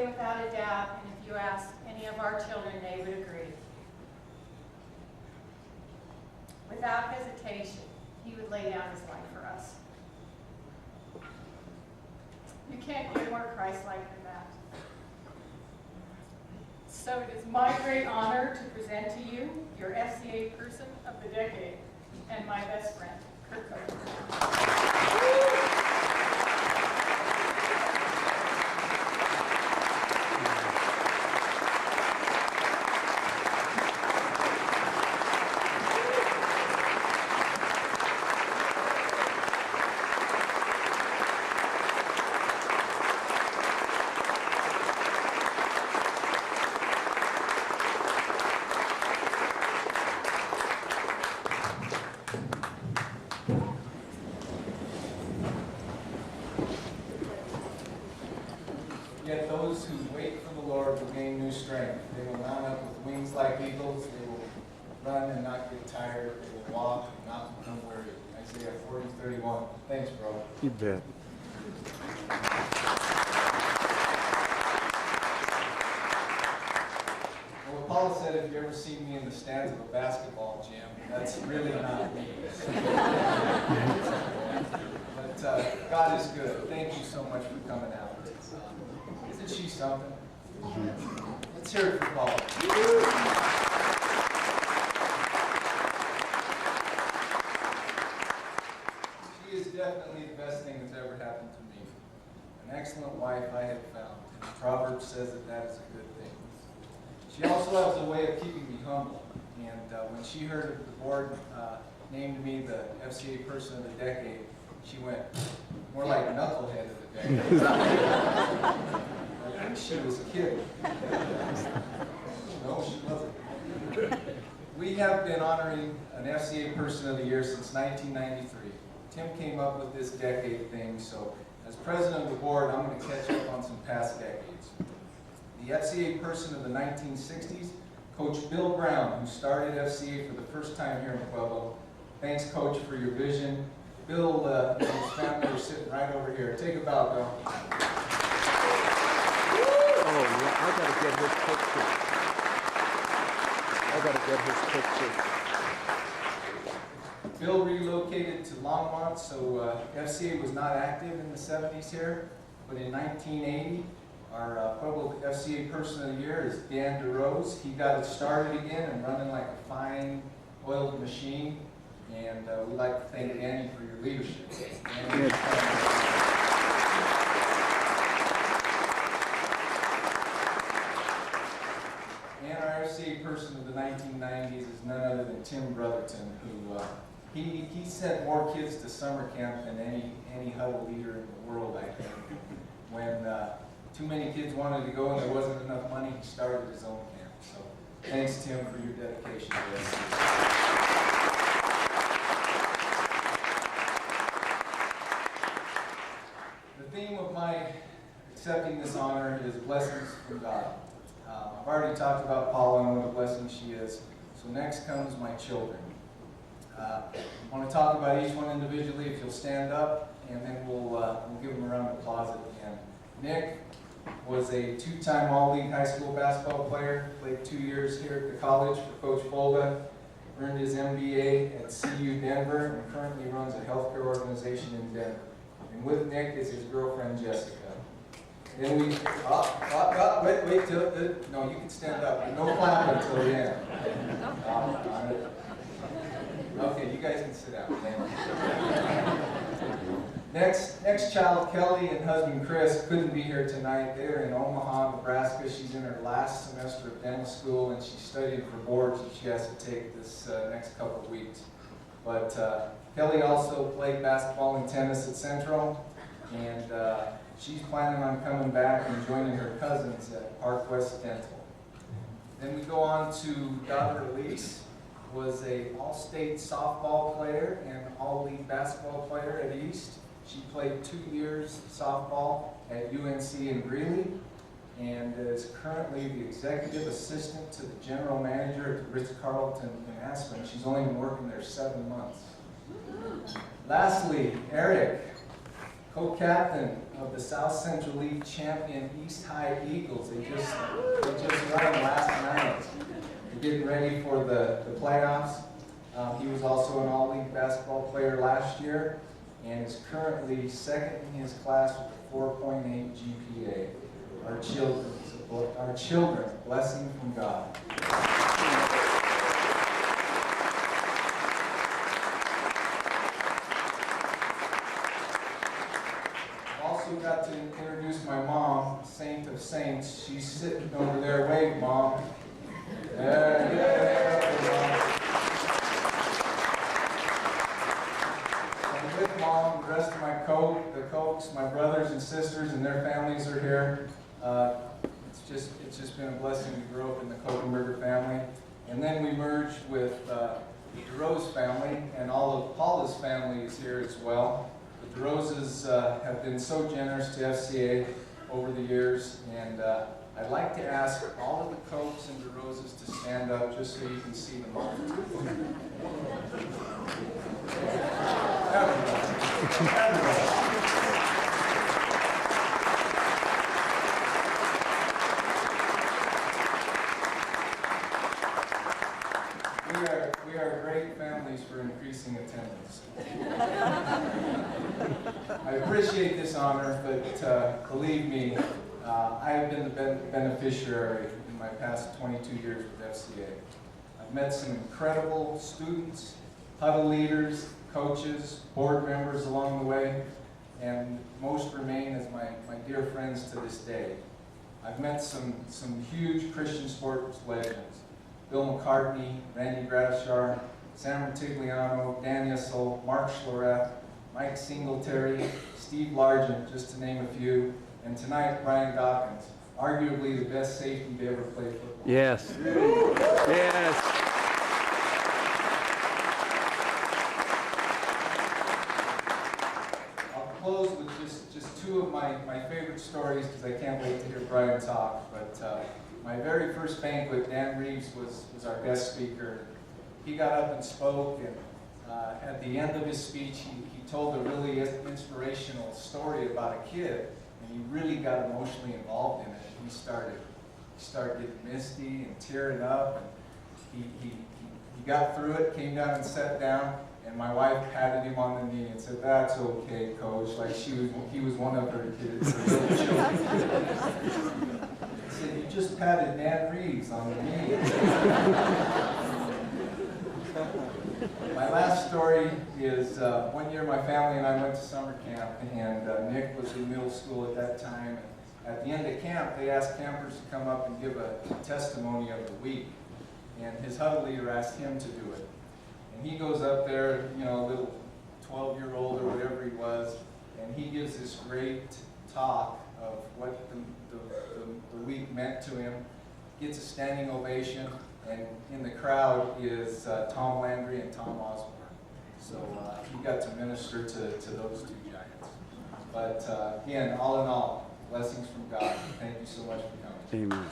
say without a doubt, and if you asked any of our children, they would agree. Without hesitation, he would lay down his life for us. You can't get more Christ-like than that. So it is my great honor to present to you your FCA Person of the Decade and my best friend, Kirk. Yet those who wait for the Lord will gain new strength. They will mount up with wings like eagles. They will run and not get tired. They will walk and not become weary. Isaiah 40:31. Thanks, bro. You bet. Well, Paula said if you ever see me in the stands of a basketball gym, that's really not me. But God is good. Thank you so much for coming out. Isn't she something? Let's hear it for Paula. She is definitely the best thing that's ever happened to me. An excellent wife I have found. And Proverbs says that that is a good thing. She also has a way of keeping me humble. And when she heard the board named me the FCA Person of the Decade, she went more like Knucklehead of the Decade. I think she was kidding. No, she wasn't. We have been honoring an FCA Person of the Year since 1993. Tim came up with this decade thing, so as president of the board, I'm going to catch up on some past decades. The FCA Person of the 1960s, Coach Bill Brown, who started FCA for the first time here in Pueblo. Thanks, Coach, for your vision. Bill and his family are sitting right over here. Take a bow, Bill. Oh, yeah, I gotta get his picture. I gotta get his picture. Bill relocated to Longmont, so FCA was not active in the 70s here. But in 1980, our Pueblo FCA Person of the Year is Dan DeRose. He got it started again and running like a fine oiled machine. And we'd like to thank Danny for your leadership. And our FCA Person of the 1990s is none other than Tim Brotherton, who he sent more kids to summer camp than any huddle leader in the world, I think. When too many kids wanted to go and there wasn't enough money, he started his own camp. So thanks, Tim, for your dedication to FCA. The theme of my accepting this honor is blessings from God. I've already talked about Paula and what a blessing she is. So next comes my children. I want to talk about each one individually, if you'll stand up, and then we'll give them a round of applause at the end. Nick was a two-time All-League high school basketball player, played 2 years here at the college for Coach Folga, earned his MBA at CU Denver, and currently runs a healthcare organization in Denver. And with Nick is his girlfriend, Jessica. Then we, wait till, no, you can stand up. No clapping until the end. Okay, you guys can sit down. Next child, Kelly, and husband, Chris, couldn't be here tonight. They're in Omaha, Nebraska. She's in her last semester of dental school, and she's studying for boards that she has to take this next couple of weeks. But Kelly also played basketball and tennis at Central, and she's planning on coming back and joining her cousins at Park West Dental. Then we go on to daughter Elise, was a all-state softball player and all-league basketball player at East. She played 2 years softball at UNC in Greeley and is currently the executive assistant to the general manager at the Ritz-Carlton in Aspen. She's only been working there 7 months. Lastly, Eric, co-captain of the South Central League champion East High Eagles. They just won last night. They're getting ready for the playoffs. He was also an all-league basketball player last year and is currently second in his class with a 4.8 GPA. Our children, blessing from God. Also got to introduce my mom, Saint of Saints. She's sitting over there. Wave, Mom. I'm with Mom, the rest of my the Cokes, my brothers and sisters and their families are here. It's just been a blessing to grow up in the Kochenberger family. And then we merged with the DeRose family, and all of Paula's family is here as well. The DeRoses have been so generous to FCA over the years, and I'd like to ask all of the Cokes and DeRoses to stand up just so you can see them all. Everybody. We are great families for increasing attendance. I appreciate this honor, but believe me, I have been the beneficiary in my past 22 years with FCA. I've met some incredible students, huddle leaders, coaches, board members along the way, and most remain as my dear friends to this day. I've met some huge Christian sports legends. Bill McCartney, Randy Gradishar, Sam Rutigliano, Dan Issel, Mark Schloreth, Mike Singletary, Steve Largent, just to name a few, and tonight Brian Dawkins, arguably the best safety to ever play football. Yes. Yes. I'll close with just two of my favorite stories because I can't wait to hear Brian talk. But my very first banquet, Dan Reeves was our guest speaker. He got up and spoke, and at the end of his speech, he told a really inspirational story about a kid, and he really got emotionally involved in it. He started getting misty and tearing up, and he got through it, came down and sat down, and my wife patted him on the knee and said, "That's okay, Coach," like he was one of her kids. He said, "You just patted Dan Reeves on the knee." My last story is one year my family and I went to summer camp, and Nick was in middle school at that time. And at the end of camp, they asked campers to come up and give a testimony of the week, and his huddle leader asked him to do it. And he goes up there, you know, a little 12-year-old or whatever he was, and he gives this great talk of what the week meant to him, gets a standing ovation, and in the crowd is Tom Landry and Tom Osborne. So he got to minister to those two giants. But again, all in all, blessings from God. Thank you so much for coming. Amen.